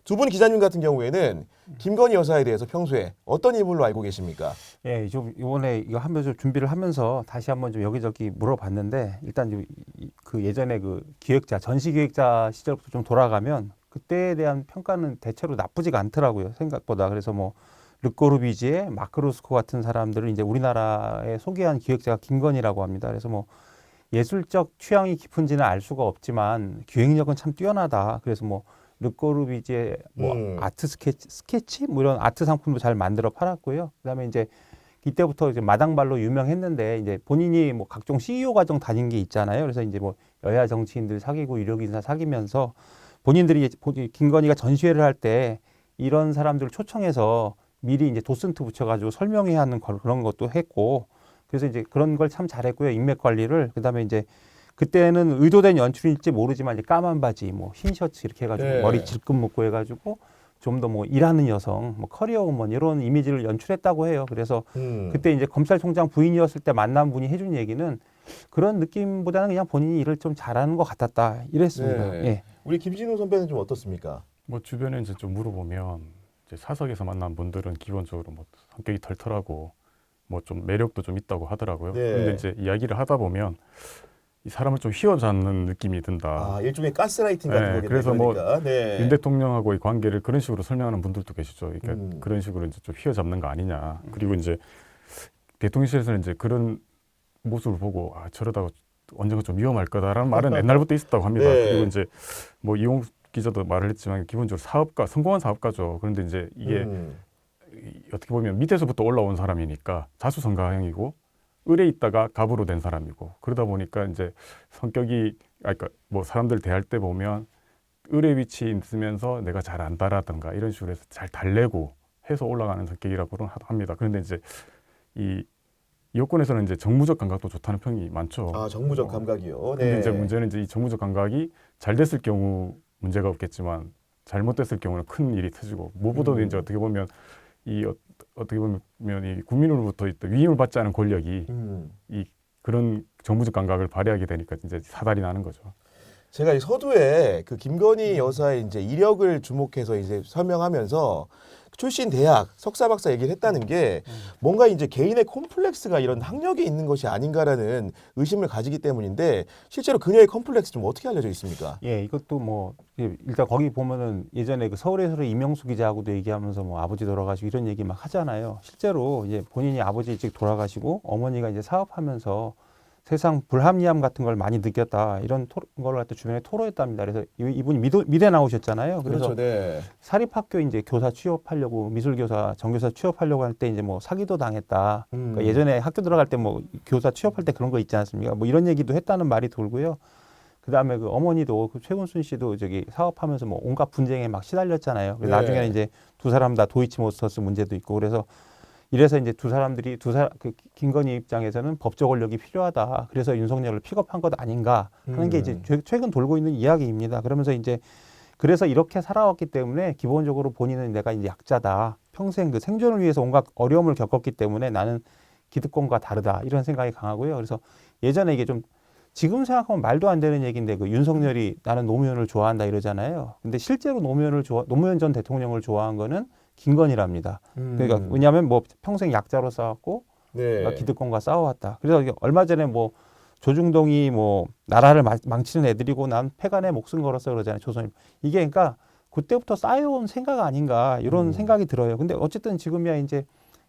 두 분 기자님 같은 경우에는 김건희 여사에 대해서 평소에 어떤 인물로 알고 계십니까? 예, 좀 이번에 이거 하면서 준비를 하면서 다시 한번 좀 여기저기 물어봤는데 일단 그 예전에 그 기획자 전시 기획자 시절부터 좀 돌아가면 그때에 대한 평가는 대체로 나쁘지가 않더라고요, 생각보다. 그래서 뭐 르꼬르비지에 마크 루스코 같은 사람들을 이제 우리나라에 소개한 기획자가 김건희라고 합니다. 그래서 뭐 예술적 취향이 깊은지는 알 수가 없지만 기획력은 참 뛰어나다. 그래서 뭐 르꼬르비지에 뭐 아트 스케치 뭐 이런 아트 상품도 잘 만들어 팔았고요. 그다음에 이제 이때부터 이제 마당발로 유명했는데 이제 본인이 뭐 각종 CEO 과정 다닌 게 있잖아요. 그래서 이제 뭐 여야 정치인들 사귀고 유력인사 사귀면서 본인들이 김건희가 전시회를 할 때 이런 사람들을 초청해서 미리 이제 도슨트 붙여가지고 설명해야 하는 그런 것도 했고, 그래서 이제 그런 걸 참 잘했고요. 인맥 관리를. 그다음에 이제 그때는 의도된 연출일지 모르지만 이제 까만 바지, 뭐 흰 셔츠 이렇게 해가지고 네. 머리 질끈 묶고 해가지고 좀 더 뭐 일하는 여성, 뭐 커리어 우먼 이런 이미지를 연출했다고 해요. 그래서 그때 이제 검찰총장 부인이었을 때 만난 분이 해준 얘기는 그런 느낌보다는 그냥 본인이 일을 좀 잘하는 것 같았다 이랬습니다. 네. 예. 우리 김진우 선배는 좀 어떻습니까? 뭐 주변에 이제 좀 물어보면 이제 사석에서 만난 분들은 기본적으로 뭐 성격이 털털하고 뭐 좀 매력도 좀 있다고 하더라고요. 네. 근데 이제 이야기를 하다 보면 이 사람을 좀 휘어잡는 느낌이 든다. 아, 일종의 가스라이팅 같은 네, 거겠네요. 그래서 뭐 그러니까. 네. 윤 대통령하고의 관계를 그런 식으로 설명하는 분들도 계시죠. 그러니까 그런 식으로 이제 좀 휘어잡는 거 아니냐. 그리고 이제 대통령실에서는 이제 그런 모습을 보고 아 저러다가 언젠가 좀 위험할 거다라는 말은 옛날부터 있었다고 합니다. 네. 그리고 이제 뭐 이용 기자도 말을 했지만 기본적으로 사업가, 성공한 사업가죠. 그런데 이제 이게 어떻게 보면 밑에서부터 올라온 사람이니까 자수성가형이고 을에 있다가 갑으로 된 사람이고 그러다 보니까 이제 성격이 그러니까 뭐 사람들 대할 때 보면 을의 위치에 있으면서 내가 잘 안다라든가 이런 식으로 해서 잘 달래고 해서 올라가는 성격이라고 합니다. 그런데 이제 이 여권에서는 이제 정무적 감각도 좋다는 평이 많죠. 아, 정무적 감각이요. 근데 네. 이제 문제는 이제 이 정무적 감각이 잘 됐을 경우 문제가 없겠지만 잘못됐을 경우는 큰 일이 터지고 무엇보다도 이제 어떻게 보면 어떻게 보면 이 국민으로부터 위임을 받지 않은 권력이 이 그런 정무적 감각을 발휘하게 되니까 이제 사달이 나는 거죠. 제가 이 서두에 그 김건희 여사의 이제 이력을 주목해서 이제 설명하면서 출신 대학 석사 박사 얘기를 했다는 게 뭔가 이제 개인의 콤플렉스가 이런 학력에 있는 것이 아닌가라는 의심을 가지기 때문인데 실제로 그녀의 콤플렉스 좀 어떻게 알려져 있습니까? 예, 이것도 뭐 일단 거기 보면은 예전에 그 서울에서 이명수 기자하고도 얘기하면서 뭐 아버지 돌아가시고 이런 얘기 막 하잖아요. 실제로 이제 본인이 아버지 일찍 돌아가시고 어머니가 이제 사업하면서 세상 불합리함 같은 걸 많이 느꼈다 이런 걸 갖다 주변에 토로했답니다. 그래서 이분이 미대 나오셨잖아요. 그래서 그렇죠, 네. 사립학교 이제 교사 취업하려고 미술교사 정교사 취업하려고 할 때 이제 뭐 사기도 당했다. 그러니까 예전에 학교 들어갈 때 뭐 교사 취업할 때 그런 거 있지 않습니까? 뭐 이런 얘기도 했다는 말이 돌고요. 그다음에 그 어머니도 그 최은순 씨도 저기 사업하면서 뭐 온갖 분쟁에 막 시달렸잖아요. 그래서 네. 나중에는 이제 두 사람 다 도이치모터스 문제도 있고 그래서 이래서 이제 그 김건희 입장에서는 법적 권력이 필요하다. 그래서 윤석열을 픽업한 것 아닌가 하는 게 이제 최근 돌고 있는 이야기입니다. 그러면서 이제 그래서 이렇게 살아왔기 때문에 기본적으로 본인은 내가 이제 약자다. 평생 그 생존을 위해서 온갖 어려움을 겪었기 때문에 나는 기득권과 다르다. 이런 생각이 강하고요. 그래서 예전에 이게 좀 지금 생각하면 말도 안 되는 얘기인데 그 윤석열이 나는 노무현을 좋아한다 이러잖아요. 근데 실제로 노무현 전 대통령을 좋아한 거는 김건희랍니다. 그러니까 왜냐하면 뭐 평생 약자로 싸웠고 네. 기득권과 싸워왔다. 그래서 이게 얼마 전에 뭐 조중동이 뭐 나라를 망치는 애들이고 난 패간의 목숨 걸었어 그러잖아요. 조선일. 이게 그러니까 그때부터 쌓여온 생각 아닌가 이런 생각이 들어요. 근데 어쨌든 지금이야 이제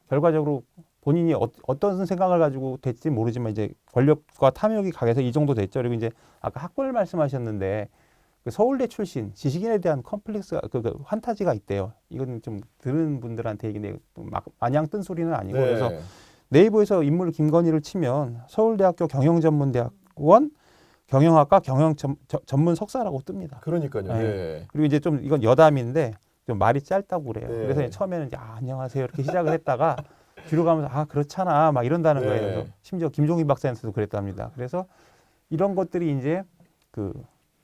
결과적으로 본인이 어떤 생각을 가지고 됐지 모르지만 이제 권력과 탐욕이 강해서 이 정도 됐죠. 그리고 이제 아까 학벌 말씀하셨는데 그 서울대 출신 지식인에 대한 컴플렉스가 그 환타지가 있대요. 이건 좀 들은 분들한테 얘기인데 막 마냥 뜬 소리는 아니고 네. 그래서 네이버에서 인물 김건희를 치면 서울대학교 경영전문대학원 경영학과 경영 전문 석사라고 뜹니다. 그러니까요. 네. 네. 그리고 이제 좀 이건 여담인데 좀 말이 짧다고 그래요. 네. 그래서 처음에는 안녕하세요 이렇게 시작을 했다가 뒤로 가면서 그렇잖아 막 이런다는 네. 거예요. 그래서 심지어 김종인 박사한테도 그랬답니다. 그래서 이런 것들이 이제 그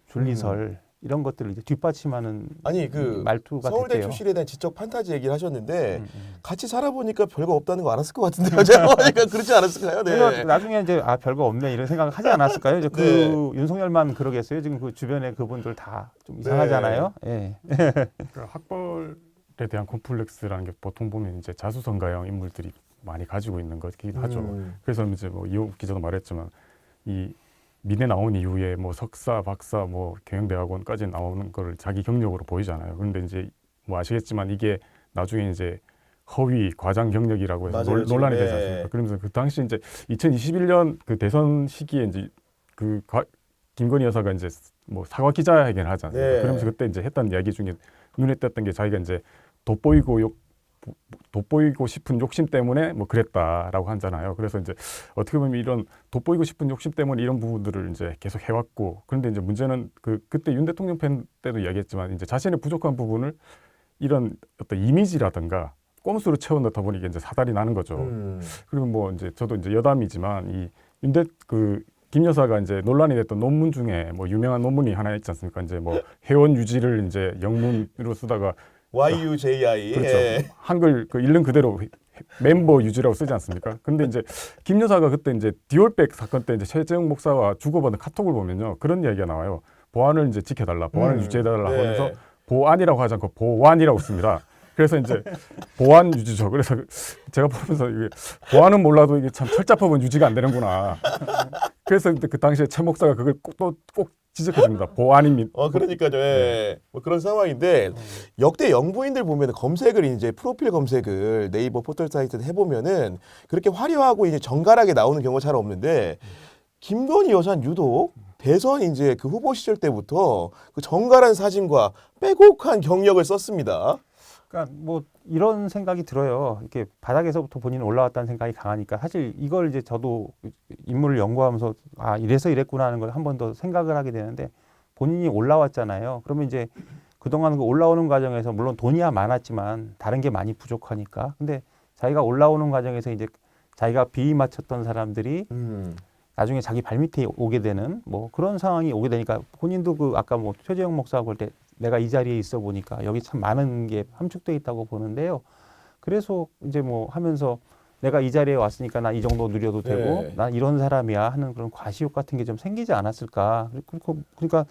줄리설 이런 것들을 이제 뒷받침하는 아니 그 말투가 서울대 됐대요. 출신에 대한 지적 판타지 얘기를 하셨는데 음. 같이 살아보니까 별거 없다는 거 알았을 것 같은데요. 제가 보니까 그렇지 않았을까요? 그래서 네. 나중에 이제 아 별거 없네 이런 생각을 하지 않았을까요? 이제 그 네. 윤석열만 그러겠어요. 지금 그 주변에 그분들 다 좀 이상하잖아요. 예. 그러니까 학벌에 대한 콤플렉스라는 게 보통 보면 이제 자수성가형 인물들이 많이 가지고 있는 것이긴 하죠. 그래서 이제 뭐 이호 기자도 말했지만 이 미대 나온 이후에 뭐 석사, 박사, 뭐 경영대학원까지 나오는 거를 자기 경력으로 보이잖아요. 그런데 이제 뭐 아시겠지만 이게 나중에 이제 허위 과장 경력이라고 해서 맞아요, 논란이 지금. 되지 않습니까? 그러면서 그 당시 이제 2021년 그 대선 시기에 이제 그 김건희 여사가 이제 뭐 사과 기자회견을 하지 않습니까? 네. 그러면서 그때 이제 했던 이야기 중에 눈에 띄었던 게 자기가 이제 돋보이고 싶은 욕심 때문에 뭐 그랬다라고 하잖아요. 그래서 이제 어떻게 보면 이런 돋보이고 싶은 욕심 때문에 이런 부분들을 이제 계속 해왔고, 그런데 이제 문제는 그때 윤 대통령 편 때도 이야기했지만 이제 자신의 부족한 부분을 이런 어떤 이미지라든가 꼼수로 채워 넣다 보니까 이제 사달이 나는 거죠. 그리고 뭐 이제 저도 이제 여담이지만 김 여사가 이제 논란이 됐던 논문 중에 뭐 유명한 논문이 하나 있지 않습니까? 이제 뭐 회원 유지를 이제 영문으로 쓰다가 YUJI. 그렇죠. 예. 한글 그 읽는 그대로 멤버 유지라고 쓰지 않습니까? 근데 이제 김 여사가 그때 이제 디올백 사건 때 이제 최재형 목사와 주고받은 카톡을 보면요, 그런 이야기가 나와요. 보안을 이제 지켜달라, 보안을 유지해달라 네. 하면서 보안이라고 하지 않고 보완이라고 씁니다. 그래서 이제 보안 유지죠. 그래서 제가 보면서 이게 보안은 몰라도 이게 참 철자법은 유지가 안 되는구나. 그래서 그 당시에 최 목사가 그걸 꼭 지적해줍니다. 보안입니다. 그러니까요. 예. 뭐 그런 상황인데 역대 영부인들 보면 검색을 이제 프로필 검색을 네이버 포털 사이트에 해보면은 그렇게 화려하고 이제 정갈하게 나오는 경우가 잘 없는데 김건희 여사는 유독 대선 이제 그 후보 시절 때부터 그 정갈한 사진과 빼곡한 경력을 썼습니다. 그러니까 뭐 이런 생각이 들어요. 이렇게 바닥에서부터 본인은 올라왔다는 생각이 강하니까 사실 이걸 이제 저도 인물을 연구하면서 아 이래서 이랬구나 하는 걸 한 번 더 생각을 하게 되는데 본인이 올라왔잖아요. 그러면 이제 그동안 그 올라오는 과정에서 물론 돈이야 많았지만 다른 게 많이 부족하니까 근데 자기가 올라오는 과정에서 이제 자기가 비위 맞췄던 사람들이 나중에 자기 발밑에 오게 되는 뭐 그런 상황이 오게 되니까 본인도 그 아까 뭐 최재형 목사 볼 때 내가 이 자리에 있어 보니까 여기 참 많은 게 함축돼 있다고 보는데요. 그래서 이제 뭐 하면서 내가 이 자리에 왔으니까 나 이 정도 누려도 되고 네. 난 이런 사람이야 하는 그런 과시욕 같은 게 좀 생기지 않았을까. 그러니까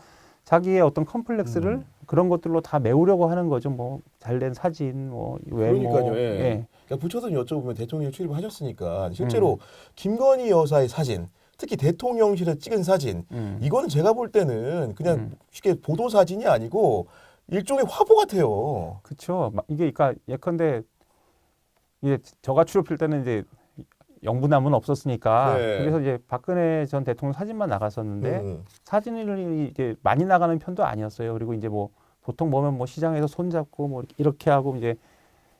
자기의 어떤 컴플렉스를 그런 것들로 다 메우려고 하는 거죠. 뭐 잘된 사진, 뭐 외모. 그러니까요. 예. 예. 그러니까 부처님 여쭤보면 대통령 출입하셨으니까 실제로 김건희 여사의 사진, 특히 대통령실에 찍은 사진, 이거는 제가 볼 때는 그냥 쉽게 보도 사진이 아니고 일종의 화보 같아요. 그렇죠. 이게 그러니까 예컨대 이게 저가 출입할 때는 이제 영부남은 없었으니까 네. 그래서 이제 박근혜 전 대통령 사진만 나갔었는데 사진이 이제 많이 나가는 편도 아니었어요. 그리고 이제 뭐 보통 보면 뭐 시장에서 손잡고 뭐 이렇게 하고 이제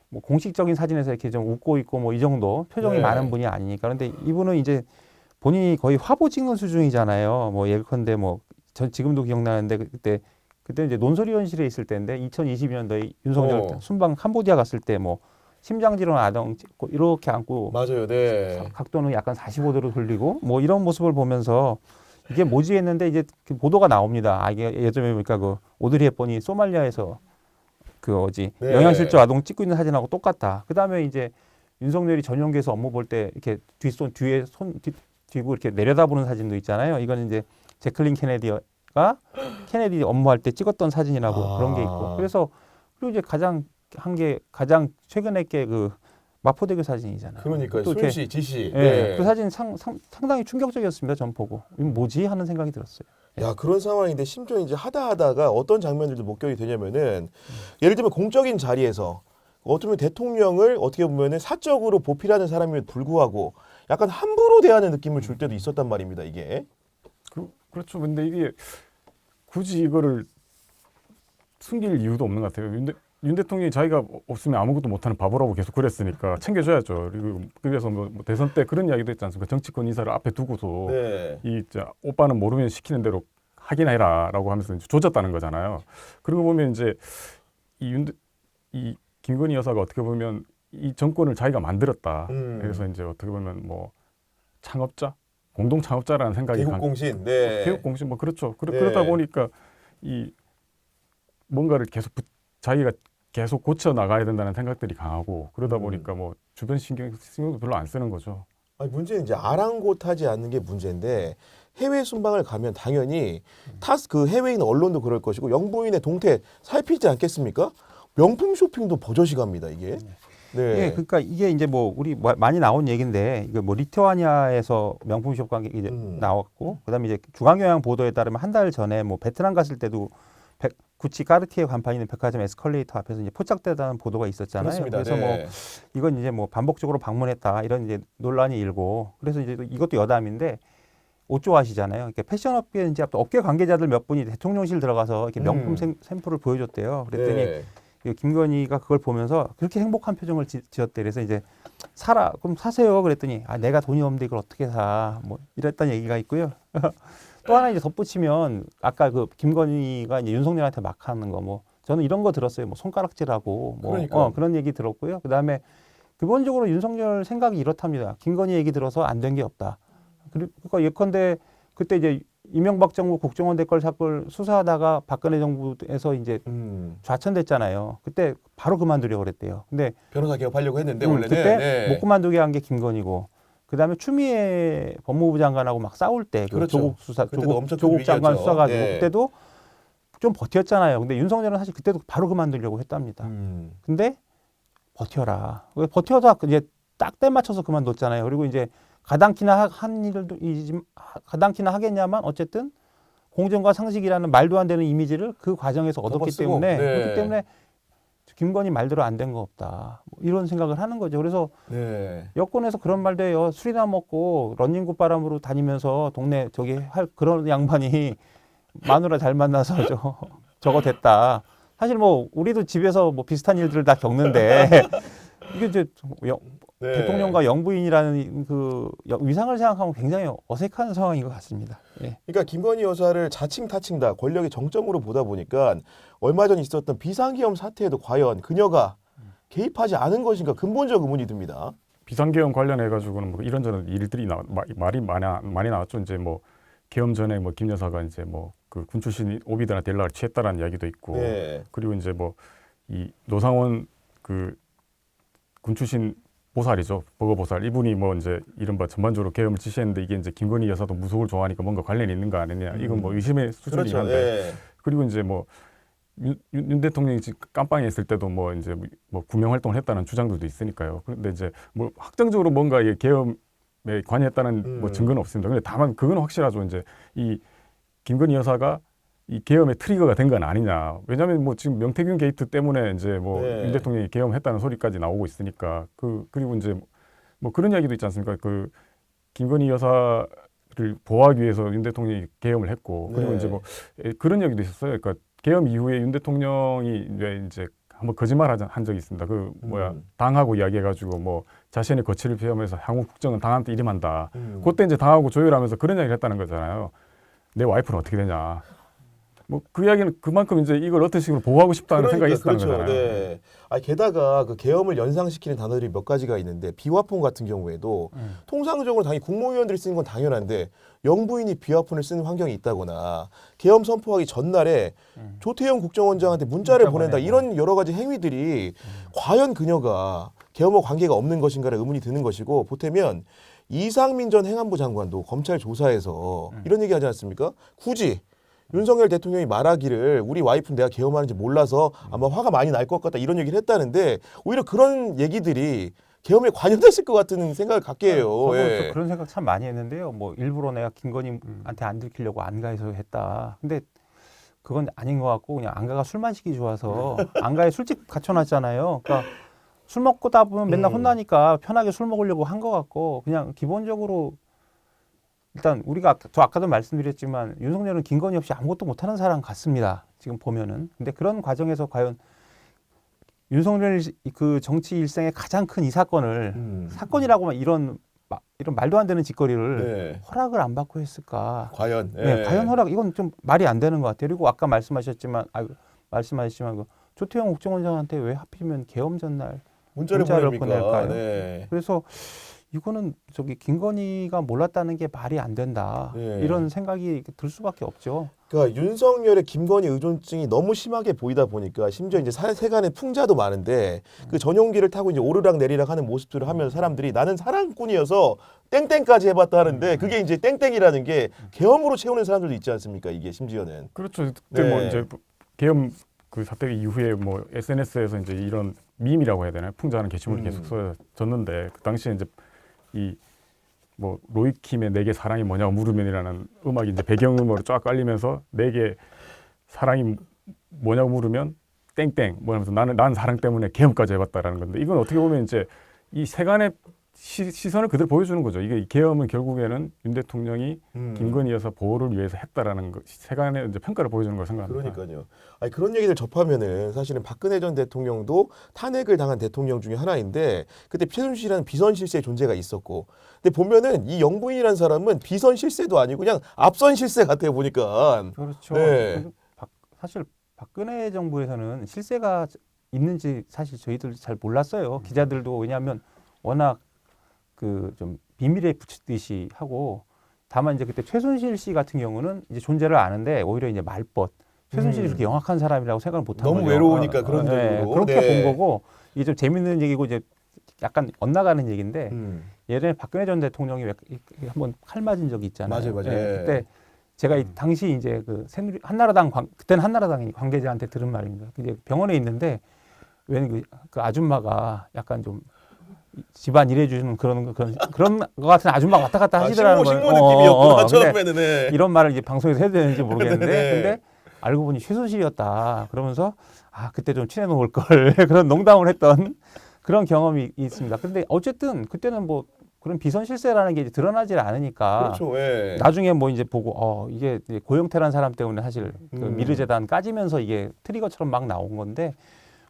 뭐 공식적인 사진에서 이렇게 좀 웃고 있고 뭐 이 정도 표정이 네. 많은 분이 아니니까. 그런데 이분은 이제 본인이 거의 화보 찍는 수준이잖아요. 뭐 예컨대 뭐 전 지금도 기억나는데 그때 이제 논설위원실에 있을 때인데 2022년도에 윤석열 순방 캄보디아 갔을 때 뭐 심장질환 아동 찍고 이렇게 안고 맞아요. 네. 각도는 약간 45도로 돌리고 뭐 이런 모습을 보면서 이게 뭐지 했는데 이제 그 보도가 나옵니다. 아 이게 예전에 보니까 그 오드리 헵번이 소말리아에서 네. 영양실조 아동 찍고 있는 사진하고 똑같다. 그다음에 이제 윤석열이 전용기에서 업무 볼 때 이렇게 뒤에 뒤고 이렇게 내려다보는 사진도 있잖아요. 이건 이제 제클린 케네디가 케네디 업무할 때 찍었던 사진이라고 그런 게 있고. 그래서 그리고 이제 가장 최근에 게 그 마포대교 사진이잖아요. 그러니까요. 또 이렇게, 순시, 지시. 예, 네. 그 사진 상당히 충격적이었습니다. 전 보고 이거 뭐지 하는 생각이 들었어요. 야, 그런 상황인데 심지어 이제 하다가 어떤 장면들도 목격이 되냐면은 예를 들면 공적인 자리에서 어쩌면 대통령을 어떻게 보면은 사적으로 보필하는 사람임에도 불구하고 약간 함부로 대하는 느낌을 줄 때도 있었단 말입니다. 이게. 그렇죠. 근데 이게 굳이 이거를 숨길 이유도 없는 것 같아요. 윤 대통령이 자기가 없으면 아무것도 못하는 바보라고 계속 그랬으니까 챙겨줘야죠. 그리고 그래서 뭐 대선 때 그런 이야기도 있지 않습니까? 정치권 인사를 앞에 두고서 네. 오빠는 모르면 시키는 대로 하긴 해라라고 하면서 이제 조졌다는 거잖아요. 그리고 보면 이제 이 김건희 여사가 어떻게 보면 이 정권을 자기가 만들었다. 그래서 이제 어떻게 보면 뭐 창업자, 공동 창업자라는 생각이 개국공신. 네. 개국공신 뭐 그렇죠. 네. 그러다 보니까 이 뭔가를 계속 자기가 계속 고쳐 나가야 된다는 생각들이 강하고 그러다 보니까 뭐 주변 신경도 별로 안 쓰는 거죠. 아니, 문제는 이제 아랑곳하지 않는 게 문제인데 해외 순방을 가면 당연히 그 해외인 언론도 그럴 것이고 영부인의 동태 살피지 않겠습니까? 명품 쇼핑도 버젓이 갑니다 이게. 네. 예, 그러니까 이게 이제 뭐 우리 많이 나온 얘기인데 이거 뭐 리투아니아에서 명품숍 관계 이제 나왔고 그다음에 이제 중앙경향 보도에 따르면 한 달 전에 뭐 베트남 갔을 때도 구찌 까르티에 간판 있는 백화점 에스컬레이터 앞에서 이제 포착되다는 보도가 있었잖아요. 그렇습니다. 그래서 네. 뭐 이건 이제 뭐 반복적으로 방문했다 이런 이제 논란이 일고 그래서 이제 이것도 여담인데 옷 좋아하시잖아요. 이렇게 패션업계 이제 업계 관계자들 몇 분이 대통령실 들어가서 이렇게 명품 샘플을 보여줬대요. 그랬더니 네. 김건희가 그걸 보면서 그렇게 행복한 표정을 지었대. 그래서 이제 그럼 사세요. 그랬더니 내가 돈이 없는데 이걸 어떻게 사? 뭐 이랬다는 얘기가 있고요. 또 하나 이제 덧붙이면 아까 그 김건희가 이제 윤석열한테 막 하는 거 뭐 저는 이런 거 들었어요. 뭐 손가락질하고 뭐 그러니까요. 그런 얘기 들었고요. 그다음에 기본적으로 윤석열 생각이 이렇답니다. 김건희 얘기 들어서 안 된 게 없다. 그러니까 예컨대 그때 이제 이명박 정부 국정원 댓글 사건 수사하다가 박근혜 정부에서 이제 좌천됐잖아요. 그때 바로 그만두려고 그랬대요. 근데 변호사 개업하려고 했는데 원래는 그때 못 그만두게 한 게 김건희고 그다음에 추미애 법무부 장관하고 막 싸울 때 그 그렇죠. 조국 수사 그때도 엄청 큰 조국 장관 위기였죠. 수사 가지고 네. 그때도 좀 버텼잖아요. 근데 윤석열은 사실 그때도 바로 그만두려고 했답니다. 근데 버텨라. 버텨서 이제 딱 때 맞춰서 그만뒀잖아요. 그리고 이제 가당키나 한 일도 가당키나 하겠냐만 어쨌든 공정과 상식이라는 말도 안 되는 이미지를 그 과정에서 얻었기 덮어쓰고, 때문에 네. 그렇기 때문에 김건희 말대로 안 된 거 없다. 뭐 이런 생각을 하는 거죠. 그래서 네. 여권에서 그런 말도 해요. 술이나 먹고 런닝구 바람으로 다니면서 동네 저기 할 그런 양반이 마누라 잘 만나서 저거 됐다. 사실 뭐 우리도 집에서 뭐 비슷한 일들을 다 겪는데 이게 이제 네. 대통령과 영부인이라는 그 위상을 생각하면 굉장히 어색한 상황인 것 같습니다. 예. 그러니까 김건희 여사를 자칭 타칭 다 권력의 정점으로 보다 보니까 얼마 전 있었던 비상계엄 사태에도 과연 그녀가 개입하지 않은 것인가 근본적 의문이 듭니다. 비상계엄 관련해 가지고는 뭐 이런저런 일들이 말이 많이 나왔죠. 이제 뭐 계엄 전에 뭐 김 여사가 이제 뭐 그 군 출신 오비들한테 연락을 취했다라는 이야기도 있고 네. 그리고 이제 뭐 이 노상원 그 군 출신 보살이죠. 버거보살. 이분이 뭐 이제 이른바 전반적으로 계엄을 지시했는데 이게 이제 김건희 여사도 무속을 좋아하니까 뭔가 관련이 있는 거 아니냐. 이건 뭐 의심의 수준이긴 그렇죠. 한데. 네. 그리고 이제 뭐 윤 대통령이 깜빵에 있을 때도 뭐 이제 뭐 구명 활동을 했다는 주장들도 있으니까요. 그런데 이제 뭐 확정적으로 뭔가 이 계엄에 관여했다는 뭐 증거는 없습니다. 근데 다만 그건 확실하죠. 이제 이 김건희 여사가 이 계엄의 트리거가 된 건 아니냐. 왜냐하면 뭐 지금 명태균 게이트 때문에 이제 뭐 윤 대통령이 계엄했다는 소리까지 나오고 있으니까 그리고 이제 뭐 그런 이야기도 있지 않습니까? 그 김건희 여사를 보호하기 위해서 윤 대통령이 계엄을 했고 그리고 이제 뭐 그런 이야기도 있었어요. 그러니까 계엄 이후에 윤 대통령이 이제 한번 거짓말 한 적이 있습니다. 그 당하고 이야기해가지고 뭐 자신의 거취를 피하면서 향후 국정은 당한테 이름한다. 그때 이제 당하고 조율하면서 그런 이야기를 했다는 거잖아요. 내 와이프는 어떻게 되냐. 뭐 그 이야기는 그만큼 이제 이걸 어떤 식으로 보호하고 싶다는 생각이 있었다는 그렇죠. 거잖아요. 네. 게다가 그 계엄을 연상시키는 단어들이 몇 가지가 있는데 비화폰 같은 경우에도 통상적으로 당연히 국무위원들이 쓰는 건 당연한데 영부인이 비화폰을 쓰는 환경이 있다거나 계엄 선포하기 전날에 조태영 국정원장한테 문자를 보낸다 이런 여러 가지 행위들이 과연 그녀가 계엄과 관계가 없는 것인가를 의문이 드는 것이고 보태면 이상민 전 행안부 장관도 검찰 조사에서 이런 얘기 하지 않습니까? 굳이 윤석열 대통령이 말하기를 우리 와이프는 내가 계엄하는지 몰라서 아마 화가 많이 날 것 같다 이런 얘기를 했다는데 오히려 그런 얘기들이 계엄에 관여됐을 것 같은 생각을 갖게 해요. 저도 예. 그런 생각 참 많이 했는데요. 뭐 일부러 내가 김건희한테 안 들키려고 안가해서 했다. 근데 그건 아닌 것 같고 그냥 안가가 술 마시기 좋아서 안가에 술집 갖춰놨잖아요. 그러니까 술 먹고다 보면 맨날 혼나니까 편하게 술 먹으려고 한 것 같고 그냥 기본적으로 일단 저 아까도 말씀드렸지만 윤석열은 김건희 없이 아무것도 못하는 사람 같습니다. 지금 보면은. 근데 그런 과정에서 과연 윤석열 그 정치 일생의 가장 큰 이 사건을 사건이라고만 이런 말도 안 되는 짓거리를 허락을 안 받고 했을까? 과연 과연 허락 이건 좀 말이 안 되는 것 같아요. 그리고 아까 말씀하셨지만 그 조태영 국정원장한테 왜 하필이면 계엄 전날 문자를 보낼까요? 네. 그래서 이거는 저기 김건희가 몰랐다는 게 말이 안 된다. 예. 이런 생각이 들 수밖에 없죠. 그러니까 윤석열의 김건희 의존증이 너무 심하게 보이다 보니까 심지어 이제 세간에 풍자도 많은데 그 전용기를 타고 이제 오르락 내리락 하는 모습들을 하면서 사람들이 나는 사랑꾼이어서 땡땡까지 해봤다 하는데 그게 이제 땡땡이라는 게 계엄으로 채우는 사람들도 있지 않습니까? 이게 심지어는. 그렇죠. 그때 뭐 네. 이제 계엄 그 사태 이후에 뭐 SNS에서 이제 이런 밈이라고 해야 되나요? 풍자하는 게시물이 계속 써졌는데 그 당시에 이제 이 뭐 로이킴의 내게 사랑이 뭐냐고 물으면이라는 음악이 이제 배경음악으로 쫙 깔리면서 내게 사랑이 뭐냐고 물으면 땡땡 뭐 하면서 난 사랑 때문에 계엄까지 해봤다라는 건데 이건 어떻게 보면 이제 이 세간의 시선을 그대로 보여주는 거죠. 이게 이 계엄은 결국에는 윤 대통령이 김건희 여사 보호를 위해서 했다라는 거, 세간의 이제 평가를 보여주는 걸 생각합니다. 그러니까요. 아니 그런 얘기를 접하면은 사실은 박근혜 전 대통령도 탄핵을 당한 대통령 중에 하나인데 그때 최순실이라는 비선 실세의 존재가 있었고, 근데 보면은 이 영부인이라는 사람은 비선 실세도 아니고 그냥 앞선 실세 같아요 보니까. 그렇죠. 네. 사실 박근혜 정부에서는 실세가 있는지 사실 저희들 잘 몰랐어요. 기자들도. 왜냐하면 워낙 그 좀 비밀에 붙이듯이 하고, 다만 이제 그때 최순실 씨 같은 경우는 이제 존재를 아는데 오히려 이제 말벗 최순실이 그렇게 영악한 사람이라고 생각을 못한 거죠. 너무 외로우니까 그런 정도로. 그렇게 네. 본 거고, 이게 좀 재밌는 얘기고 이제 약간 엇나가는 얘기인데 예전에 박근혜 전 대통령이 한번 칼 맞은 적이 있잖아요. 맞아요. 예, 그때 제가 이 당시 이제 그 새누리 한나라당 그때는 한나라당 관계자한테 들은 말입니다. 이제 병원에 있는데 왠 그 아줌마가 약간 좀 집안 일해주는 그런 거 같은 아줌마 왔다 갔다 하시더라는 거예요. 식모 느낌이었구나 근데 처음에는. 네. 이런 말을 이제 방송에서 해도 되는지 모르겠는데, 네. 근데 알고 보니 최순실이었다. 그러면서 아 그때 좀 친해 놓을 걸 그런 농담을 했던 그런 경험이 있습니다. 근데 어쨌든 그때는 뭐 그런 비선 실세라는 게 이제 드러나질 않으니까. 그렇죠. 예. 나중에 뭐 이제 보고 이게 이제 고영태라는 사람 때문에 사실 그 미르재단 까지면서 이게 트리거처럼 막 나온 건데,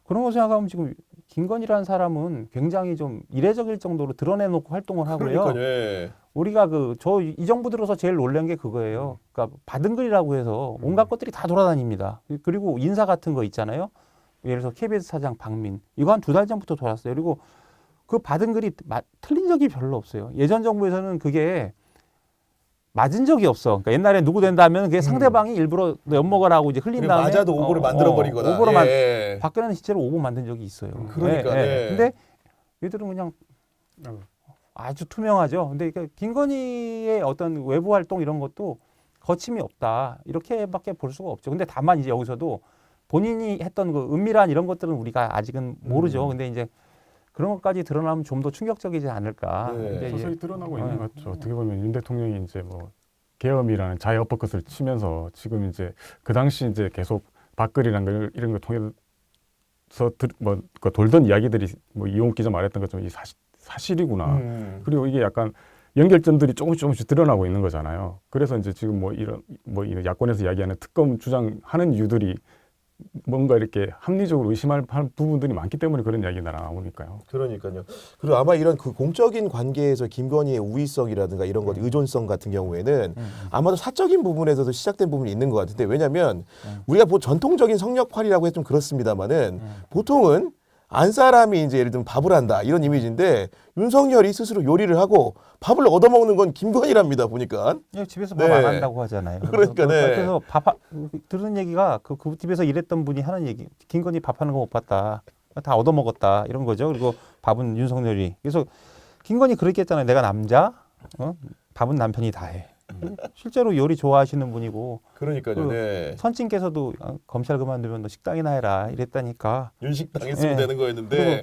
그런 거 생각하면 지금 김건희라는 사람은 굉장히 좀 이례적일 정도로 드러내놓고 활동을 하고요. 그러니까요. 예. 우리가 이 정부 들어서 제일 놀란 게 그거예요. 그러니까 받은 글이라고 해서 온갖 것들이 다 돌아다닙니다. 그리고 인사 같은 거 있잖아요. 예를 들어서 KBS 사장 박민, 이거 한 2달 전부터 돌았어요. 그리고 그 받은 글이 틀린 적이 별로 없어요. 예전 정부에서는 그게 맞은 적이 없어. 그러니까 옛날에 누구 된다면 그게 상대방이 일부러 너 엿먹으라고 이제 흘린 다음에 맞아도 오보를 만들어 버리거나. 오보를 예. 박근혜는 실제로 오보 만든 적이 있어요. 그러니까, 네. 근데 얘들은 그냥 아주 투명하죠. 근데 김건희의 어떤 외부 활동 이런 것도 거침이 없다. 이렇게밖에 볼 수가 없죠. 근데 다만 이제 여기서도 본인이 했던 그 은밀한 이런 것들은 우리가 아직은 모르죠. 근데 이제 그런 것까지 드러나면 좀 더 충격적이지 않을까. 네. 근데 이제 서서히 드러나고 있는 것 같죠. 어떻게 보면 윤 대통령이 이제 뭐 계엄이라는 자해 어퍼컷을 치면서 지금 이제 그 당시 이제 계속 밥글이란 걸 이런 걸 통해서 그 돌던 이야기들이 뭐 이용욱 기자 말했던 것처럼 이 사실이구나. 그리고 이게 약간 연결점들이 조금씩 드러나고 있는 거잖아요. 그래서 이제 지금 뭐 이런 야권에서 이야기하는 특검 주장하는 이유들이 뭔가 이렇게 합리적으로 의심할 부분들이 많기 때문에 그런 이야기가 나오니까요. 그러니까요. 그리고 아마 이런 그 공적인 관계에서 김건희의 우위성이라든가 이런 것, 의존성 같은 경우에는 아마도 사적인 부분에서도 시작된 부분이 있는 것 같은데, 왜냐하면 우리가 전통적인 성역팔이라고 해도 좀 그렇습니다만은 보통은 안 사람이 이제 예를 들면 밥을 한다 이런 이미지인데, 윤석열이 스스로 요리를 하고 밥을 얻어먹는 건 김건희랍니다 보니까. 집에서 네. 밥 안 한다고 하잖아요. 그러니까, 네. 그래서 들은 얘기가 그 집에서 일했던 분이 하는 얘기, 김건희 밥하는 거 못 봤다, 다 얻어먹었다 이런 거죠. 그리고 밥은 윤석열이. 그래서 김건희 그렇게 했잖아요. 내가 남자, 밥은 남편이 다 해. 실제로 요리 좋아하시는 분이고. 그러니까요. 네. 선친께서도 검찰 그만두면 너 식당이나 해라 이랬다니까. 윤식당 했으면 네. 되는 거였는데.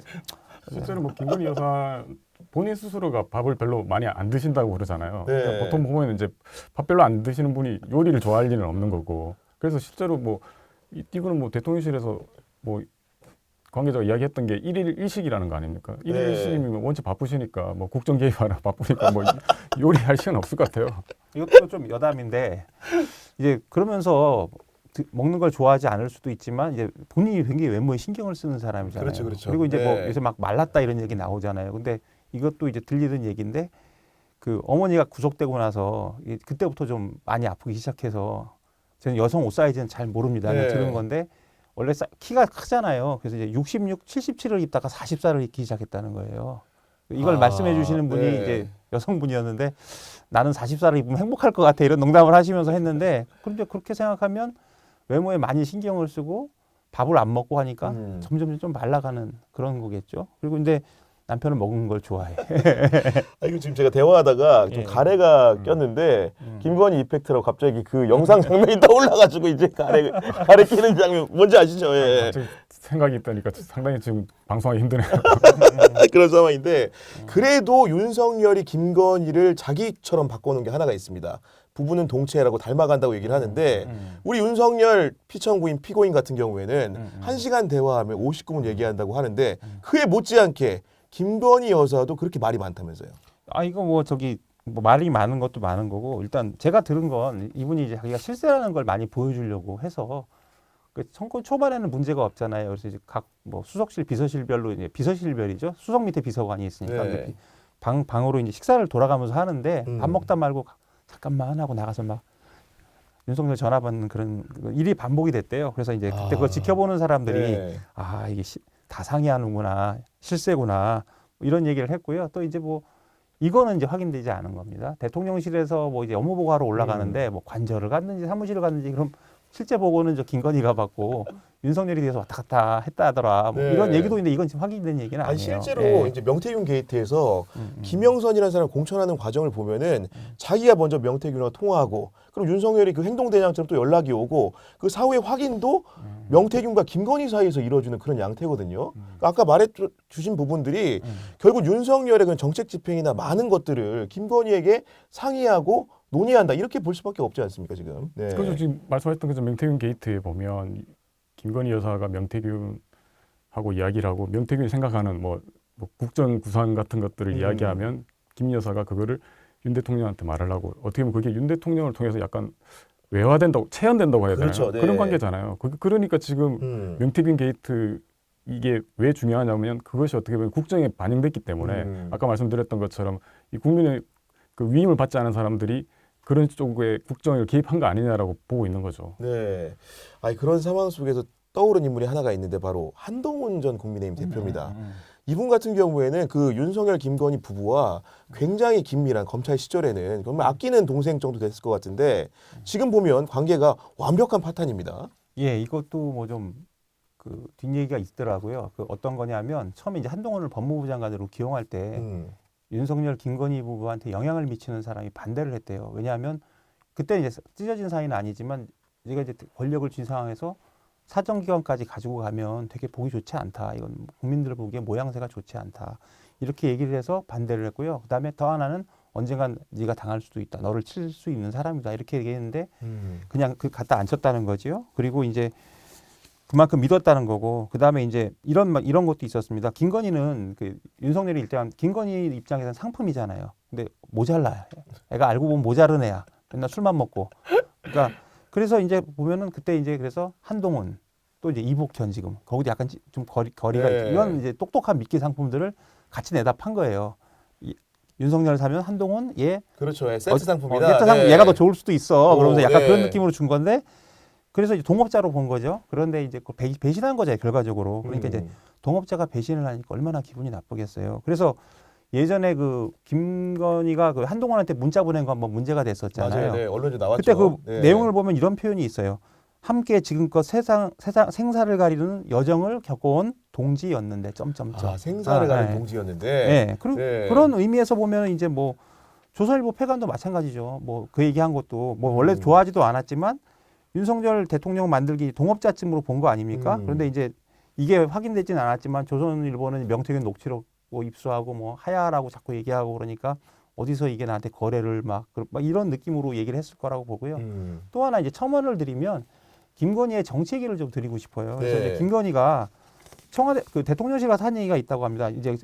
실제로 뭐 김건희 여사 본인 스스로가 밥을 별로 많이 안 드신다고 그러잖아요. 네. 그러니까 보통 보면 이제 밥 별로 안 드시는 분이 요리를 좋아할 일은 없는 거고. 그래서 실제로 뭐 이거는 뭐 대통령실에서 뭐 관계자가 이야기했던 게 일일 일식이라는 거 아닙니까? 일일 네. 일식이면 원체 바쁘시니까 뭐 국정 개입하라 바쁘니까 뭐 요리할 시간 없을 것 같아요. 이것도 좀 여담인데, 이제 그러면서 먹는 걸 좋아하지 않을 수도 있지만 이제 본인이 굉장히 외모에 신경을 쓰는 사람이잖아요. 그렇죠. 리고 이제 뭐 네. 요새 막 말랐다 이런 얘기 나오잖아요. 근데 이것도 이제 들리는 얘기인데, 그 어머니가 구속되고 나서 그때부터 좀 많이 아프기 시작해서, 저는 여성 옷 사이즈는 잘 모릅니다. 네. 들은 건데 원래 키가 크잖아요. 그래서 이제 66, 77을 입다가 44를 입기 시작했다는 거예요. 이걸 아, 말씀해 주시는 분이 네. 이제 여성분이었는데 나는 40살을 입으면 행복할 것 같아 이런 농담을 하시면서 했는데 그런데 그렇게 생각하면 외모에 많이 신경을 쓰고 밥을 안 먹고 하니까 점점 좀 말라가는 그런 거겠죠. 그리고 이제 남편은 먹는 걸 좋아해. 아, 이거 지금 제가 대화하다가 좀 예. 가래가 꼈는데 김건희 이펙트라고 갑자기 그 영상 장면이 떠올라가지고 이제 가래 끼는 장면 뭔지 아시죠? 예. 갑자기 생각이 있다니까 상당히 지금 방송하기 힘드네요. 그런 상황인데 그래도 윤석열이 김건희를 자기처럼 바꿔놓은 게 하나가 있습니다. 부부는 동체라고 닮아간다고 얘기를 하는데 우리 윤석열 피청구인 피고인 같은 경우에는 1시간 대화하면 59분 얘기한다고 하는데 그에 못지않게 김건희 여사도 그렇게 말이 많다면서요. 아 이거 뭐 저기 뭐 말이 많은 것도 많은 거고 일단 제가 들은 건 이분이 이제 자기가 실세라는 걸 많이 보여주려고 해서 그 정권 초반에는 문제가 없잖아요. 그래서 이제 각 뭐 수석실 비서실별로 이제 비서실별이죠. 수석 밑에 비서관이 있으니까 네. 이렇게 방으로 이제 식사를 돌아가면서 하는데 밥 음. 먹다 말고 잠깐만 하고 나가서 막 윤석열 전화 받는 그런 일이 반복이 됐대요. 그래서 이제 그때 그걸 지켜보는 사람들이 네. 아 이게 다 상의하는구나 실세구나 뭐 이런 얘기를 했고요. 또 이제 뭐 이거는 이제 확인되지 않은 겁니다. 대통령실에서 뭐 이제 업무 보고하러 올라가는데 뭐 관저를 갔는지 사무실을 갔는지 그럼 실제 보고는 저 김건희가 받고 윤석열이 돼서 왔다 갔다 했다 하더라. 뭐 네. 이런 얘기도 있는데 이건 지금 확인된 얘기는 아니 아니에요. 실제로 예. 이제 명태균 게이트에서 김영선이라는 사람 공천하는 과정을 보면은 자기가 먼저 명태균과 통화하고 그럼 윤석열이 그 행동대장처럼 또 연락이 오고 그 사후의 확인도 명태균과 김건희 사이에서 이루어지는 그런 양태거든요. 그러니까 아까 말해 주신 부분들이 결국 윤석열의 그 정책 집행이나 많은 것들을 김건희에게 상의하고 논의한다 이렇게 볼 수밖에 없지 않습니까 지금? 네. 그래서 지금 말씀하셨던 것처럼 명태균 게이트에 보면 김건희 여사가 명태균하고 이야기를 하고 명태균이 생각하는 뭐 국정 구상 같은 것들을 이야기하면 김 여사가 그거를 윤 대통령한테 말을 하고 어떻게 보면 그게 윤 대통령을 통해서 약간 외화된다고 체현된다고 해야 되나요? 그렇죠, 네. 그런 관계잖아요. 그러니까 지금 명태균 게이트 이게 왜 중요하냐면 그것이 어떻게 보면 국정에 반영됐기 때문에 아까 말씀드렸던 것처럼 이 국민의 그 위임을 받지 않은 사람들이 그런 쪽에 국정에 개입한 거 아니냐라고 보고 있는 거죠. 네. 아니 그런 상황 속에서 떠오른 인물이 하나가 있는데 바로 한동훈 전 국민의힘 대표입니다. 이분 같은 경우에는 그 윤석열 김건희 부부와 굉장히 긴밀한 검찰 시절에는 정말 아끼는 동생 정도 됐을 것 같은데 지금 보면 관계가 완벽한 파탄입니다. 예, 이것도 뭐 좀 그 뒷얘기가 있더라고요. 그 어떤 거냐면 처음에 이제 한동훈을 법무부 장관으로 기용할 때 윤석열 김건희 부부한테 영향을 미치는 사람이 반대를 했대요. 왜냐하면 그때 이제 찢어진 사이는 아니지만 얘가 이제 권력을 쥔 상황에서 사정기관까지 가지고 가면 되게 보기 좋지 않다. 이건 국민들 보기에 모양새가 좋지 않다. 이렇게 얘기를 해서 반대를 했고요. 그다음에 더 하나는 언젠간 네가 당할 수도 있다. 너를 칠 수 있는 사람이다. 이렇게 얘기했는데 그냥 그 갖다 앉혔다는 거지요. 그리고 이제 그만큼 믿었다는 거고 그다음에 이제 이런 것도 있었습니다. 김건희는 그 윤석열이 일단 김건희 입장에서는 상품이잖아요. 근데 모자라요. 애가 알고 보면 모자른 애야. 맨날 술만 먹고. 그러니까 그래서 이제 보면은 그때 이제 그래서 한동훈 또 이제 이복현 지금 거기도 약간 좀 거리가 네. 있죠. 이런 이제 똑똑한 미끼 상품들을 같이 내다 판 거예요. 윤석열 사면 한동훈 얘 그렇죠. 세트 상품이다. 세트 상품 얘가 더 좋을 수도 있어. 그러면서 약간 네. 그런 느낌으로 준 건데 그래서 이제 동업자로 본 거죠. 그런데 이제 배신한 거죠, 결과적으로. 그러니까 이제 동업자가 배신을 하니까 얼마나 기분이 나쁘겠어요. 그래서 예전에 그 김건희가 그 한동훈한테 문자 보낸 거 한번 문제가 됐었잖아요. 맞아요. 네. 언론에 나왔죠. 그때 그 네. 내용을 보면 이런 표현이 있어요. 함께 지금껏 세상 생사를 가리는 여정을 겪어온 동지였는데 점점점. 아, 생사를 가는 네. 동지였는데. 네. 네. 그런 의미에서 보면 이제 뭐 조선일보 폐간도 마찬가지죠. 뭐 그 얘기한 것도 뭐 원래 좋아하지도 않았지만 윤석열 대통령 만들기 동업자쯤으로 본 거 아닙니까? 그런데 이제 이게 확인되진 않았지만 조선일보는 명태균 녹취록 뭐 입수하고 뭐 하야라고 자꾸 얘기하고 그러니까 어디서 이게 나한테 거래를 막 이런 느낌으로 얘기를 했을 거라고 보고요. 또 하나 이제 첨언을 드리면 김건희의 정치 얘기를 좀 드리고 싶어요. 그래서 네. 이제 김건희가 청와대 그 대통령실 가서 한 얘기가 있다고 합니다. 이제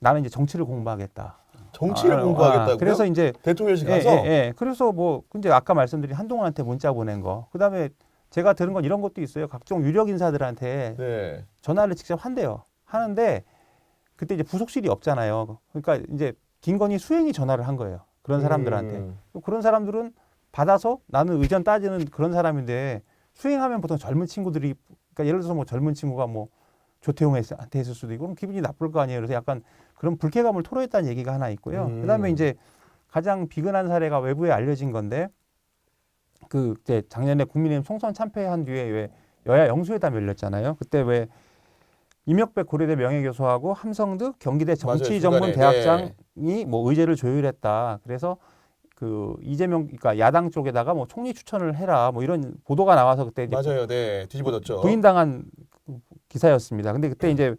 나는 이제 정치를 공부하겠다. 정치를 공부하겠다고요? 그래서 이제 대통령실 가서? 그래서 뭐 근데 아까 말씀드린 한동훈한테 문자 보낸 거. 그다음에 제가 들은 건 이런 것도 있어요. 각종 유력 인사들한테 네. 전화를 직접 한대요. 하는데 그때 이제 부속실이 없잖아요. 그러니까 이제 김건희 수행이 전화를 한 거예요. 그런 사람들한테. 그런 사람들은 받아서 나는 의견 따지는 그런 사람인데 수행하면 보통 젊은 친구들이 그러니까 예를 들어서 뭐 젊은 친구가 뭐 조태용한테 했을 수도 있고 그럼 기분이 나쁠 거 아니에요. 그래서 약간 그런 불쾌감을 토로했다는 얘기가 하나 있고요. 그다음에 이제 가장 비근한 사례가 외부에 알려진 건데 그 이제 작년에 국민의힘 총선 참패한 뒤에 왜 여야 영수회담 열렸잖아요. 그때 왜 임혁백 고려대 명예교수하고 함성득 경기대 정치전문대학장이 뭐 의제를 조율했다. 그래서 그 이재명 그러니까 야당 쪽에다가 뭐 총리 추천을 해라 뭐 이런 보도가 나와서 그때 이제 맞아요, 네, 뒤집어졌죠. 부인당한 기사였습니다. 근데 그때 이제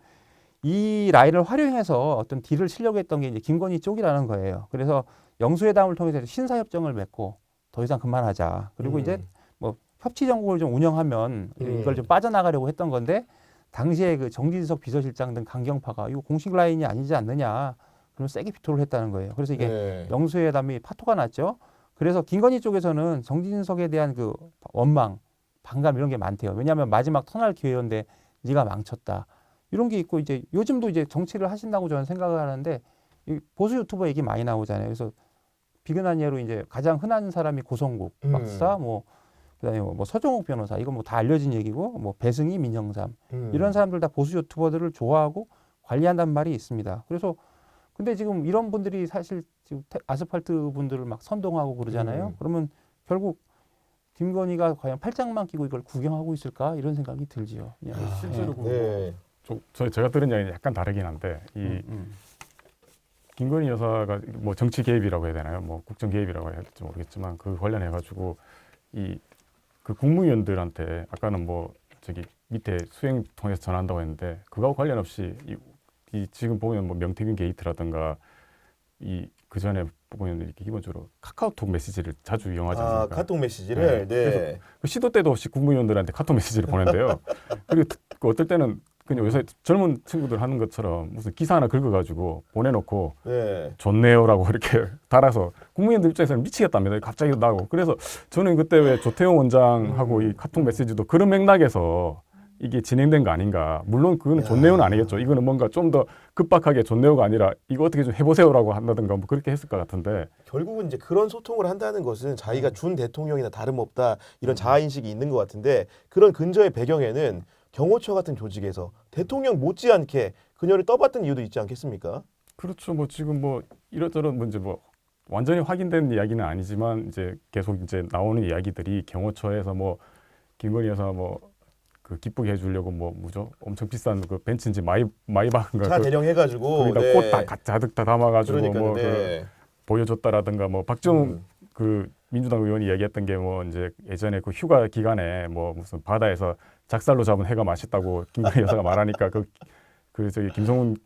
이 라인을 활용해서 어떤 딜을 치려고 했던 게 이제 김건희 쪽이라는 거예요. 그래서 영수회담을 통해서 신사협정을 맺고 더 이상 그만하자. 그리고 이제 뭐 협치 정국을 좀 운영하면 이걸 좀 빠져나가려고 했던 건데 당시에 그 정진석 비서실장 등 강경파가 이거 공식 라인이 아니지 않느냐. 그럼 세게 비토를 했다는 거예요. 그래서 이게 네. 영수회담이 파토가 났죠. 그래서 김건희 쪽에서는 정진석에 대한 그 원망, 반감 이런 게 많대요. 왜냐하면 마지막 터널 기회였는데 네가 망쳤다. 이런 게 있고 이제 요즘도 이제 정치를 하신다고 저는 생각을 하는데 이 보수 유튜버 얘기 많이 나오잖아요. 그래서 비근한 예로 이제 가장 흔한 사람이 고성국 박사, 뭐 그다음에 뭐 서정욱 변호사 이거 뭐 다 알려진 얘기고 뭐 배승희, 민영삼 이런 사람들 다 보수 유튜버들을 좋아하고 관리한다는 말이 있습니다. 그래서 근데 지금 이런 분들이 사실 지금 아스팔트 분들을 막 선동하고 그러잖아요. 그러면 결국 김건희가 과연 팔짱만 끼고 이걸 구경하고 있을까 이런 생각이 들지요. 그냥. 실제로 네. 제가 들은 이야기는 약간 다르긴 한데 이 김건희 여사가 뭐 정치 개입이라고 해야 되나요? 뭐 국정 개입이라고 해야 될지 모르겠지만 그 관련해 가지고 이 그 국무위원들한테 아까는 뭐 저기 밑에 수행 통해서 전한다고 했는데 그거하고 관련 없이 이 지금 보면 뭐 명태균 게이트라든가 이 그 전에 보면 이렇게 기본적으로 카카오톡 메시지를 자주 이용하지 않습니까? 카톡 메시지를. 네. 그래서 그 시도 때도 없이 국무위원들한테 카톡 메시지를 보낸대요. 그리고 그 어떨 때는 그냥 요새 젊은 친구들 하는 것처럼 무슨 기사 하나 긁어가지고 보내놓고 네. 좋네요라고 이렇게 달아서 국무위원들 입장에서는 미치겠답니다. 갑자기 나고. 그래서 저는 그때 왜 조태용 원장하고 이 카톡 메시지도 그런 맥락에서 이게 진행된 거 아닌가. 물론 그거는 좋네요는 아니겠죠. 이거는 뭔가 좀 더 급박하게 좋네요가 아니라 이거 어떻게 좀 해보세요라고 한다든가 뭐 그렇게 했을 것 같은데. 결국은 이제 그런 소통을 한다는 것은 자기가 준 대통령이나 다름없다 이런 자아인식이 있는 것 같은데 그런 근저의 배경에는 경호처 같은 조직에서 대통령 못지않게 그녀를 떠봤던 이유도 있지 않겠습니까? 그렇죠. 뭐 지금 뭐 이것저것 문제 뭐 완전히 확인된 이야기는 아니지만 이제 계속 이제 나오는 이야기들이 경호처에서 뭐 김건희 여사 뭐 그 기쁘게 해주려고 뭐 뭐죠? 엄청 비싼 그 벤츠인지 마이바흐인가 차 대령해가지고 거기다 네. 꽃 다 가득 다 담아가지고 그러니까요, 뭐 네. 그 보여줬다라든가 뭐 박정훈 그 민주당 의원이 얘기했던 게 뭐 이제 예전에 그 휴가 기간에 뭐 무슨 바다에서 작살로 잡은 회가 맛있다고 김건희 여사가 말하니까 그 저기 김성훈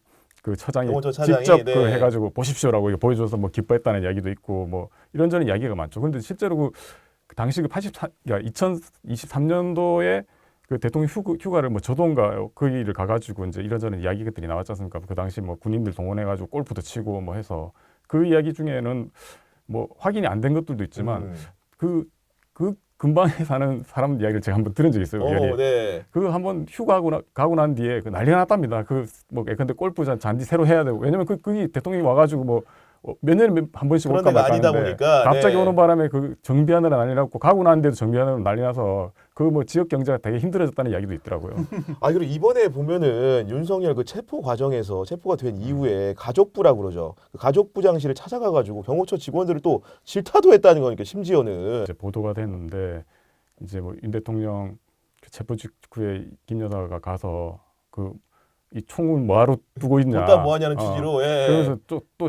그 처장이 직접 네. 그 해가지고 보십시오라고 이거 보여줘서 뭐 기뻐했다는 이야기도 있고 뭐 이런저런 이야기가 많죠. 그런데 실제로 그 당시 그 2023년도에 그 대통령 휴가를 뭐 저도인가 거기를 가가지고 이제 이런저런 이야기들이 나왔지 않습니까? 그 당시 뭐 군인들 동원해가지고 골프도 치고 뭐 해서 그 이야기 중에는 뭐 확인이 안 된 것들도 있지만 그 근방에 사는 사람 이야기를 제가 한번 들은 적이 있어요. 네. 그 한번 가고 난 뒤에 그 난리가 났답니다. 그 뭐 예컨대 골프 잔디 새로 해야 되고 왜냐면 그게 대통령이 와가지고 뭐 몇 년에 한 번씩 올까 말까 아니다 하는데 보니까 갑자기 네. 오는 바람에 그 정비하느라 난리 났고 가고 나는데도 정비하느라 난리 나서 그 뭐 지역 경제가 되게 힘들어졌다는 이야기도 있더라고요. 그리고 이번에 보면은 윤석열 그 체포 과정에서 체포가 된 이후에 가족부라고 그러죠. 그 가족부장실을 찾아가가지고 경호처 직원들을 또 질타도 했다는 거니까 심지어는 이제 보도가 됐는데 이제 뭐 윤 대통령 그 체포 직후에 김 여사가 가서 그 이 총을 뭐하러 두고 있냐. 일단 뭐하냐는 취지로. 예. 그래서 또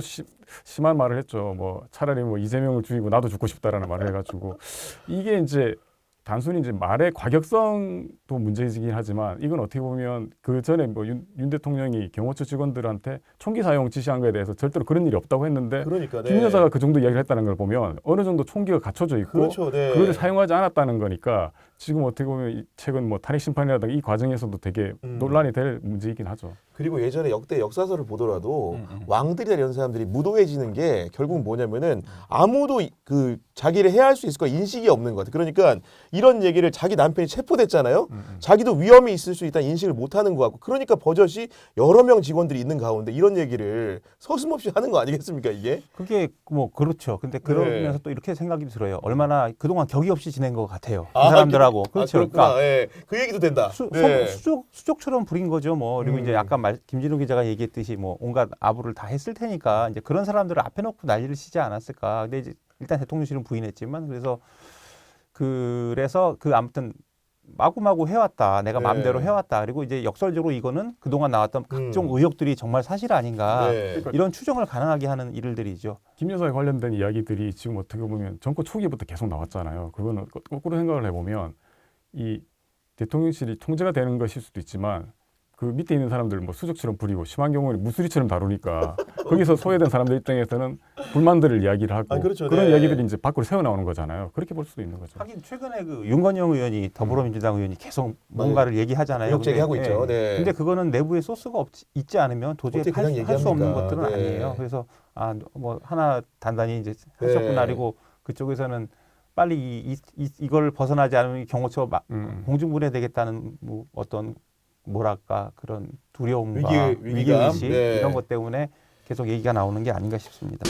심한 말을 했죠. 뭐 차라리 뭐 이재명을 죽이고 나도 죽고 싶다라는 말을 해가지고 이게 이제 단순히 이제 말의 과격성도 문제이긴 하지만 이건 어떻게 보면 그 전에 뭐 윤 대통령이 경호처 직원들한테 총기 사용 지시한 거에 대해서 절대로 그런 일이 없다고 했는데 그러니까 네. 김 여사가 그 정도 이야기를 했다는 걸 보면 어느 정도 총기가 갖춰져 있고 그렇죠. 네. 그걸 사용하지 않았다는 거니까 지금 어떻게 보면 최근 뭐 탄핵 심판이라든가 이 과정에서도 되게 논란이 될 문제이긴 하죠. 그리고 예전에 역대 역사서를 보더라도 왕들이나 이런 사람들이 무도해지는 게 결국 뭐냐면은 아무도 그 자기를 해할 수 있을 거 인식이 없는 것 같아요. 그러니까 이런 얘기를 자기 남편이 체포됐잖아요. 자기도 위험이 있을 수 있다는 인식을 못하는 것 같고 그러니까 버젓이 여러 명 직원들이 있는 가운데 이런 얘기를 서슴없이 하는 거 아니겠습니까 이게? 그게 뭐 그렇죠. 근데 그러면서 네. 또 이렇게 생각이 들어요. 얼마나 그동안 격이 없이 지낸 것 같아요. 이 아, 사람들하고 된다고. 그렇죠. 그렇구나. 예. 그 얘기도 된다. 네. 수족처럼 부린 거죠. 뭐 그리고 이제 아까 김진우 기자가 얘기했듯이 뭐 온갖 아부를 다 했을 테니까 이제 그런 사람들을 앞에 놓고 난리를 치지 않았을까. 근데 이제 일단 대통령실은 부인했지만 그래서 아무튼 마구마구 해왔다. 내가 네. 마음대로 해왔다. 그리고 이제 역설적으로 이거는 그동안 나왔던 각종 의혹들이 정말 사실 아닌가. 네. 이런 추정을 가능하게 하는 일들이죠. 김 여사에 관련된 이야기들이 지금 어떻게 보면 정권 초기부터 계속 나왔잖아요. 그거는 거꾸로 생각을 해보면 이 대통령실이 통제가 되는 것일 수도 있지만 그 밑에 있는 사람들 뭐 수족처럼 부리고 심한 경우는 무수리처럼 다루니까 거기서 소외된 사람들 입장에서는 불만들을 이야기를 하고 그렇죠. 그런 네. 이야기들이 이제 밖으로 새어 나오는 거잖아요. 그렇게 볼 수도 있는 거죠. 하긴 최근에 그 윤건영 의원이 더불어민주당 의원이 계속 뭔가를 얘기하잖아요. 의혹 제기하고 근데, 있죠. 네. 근데 그거는 내부에 소스가 있지 않으면 도저히 어떻게 그냥 할 수 없는 얘기합니까? 것들은 네. 아니에요. 그래서 뭐 하나 단단히 이제 하셨구나. 네. 그리고 그쪽에서는 빨리 이걸 벗어나지 않으면 경호처 공중분해되겠다는 뭐 어떤 뭐랄까 그런 두려움과 위기감? 위기의식 네. 이런 것 때문에 계속 얘기가 나오는 게 아닌가 싶습니다.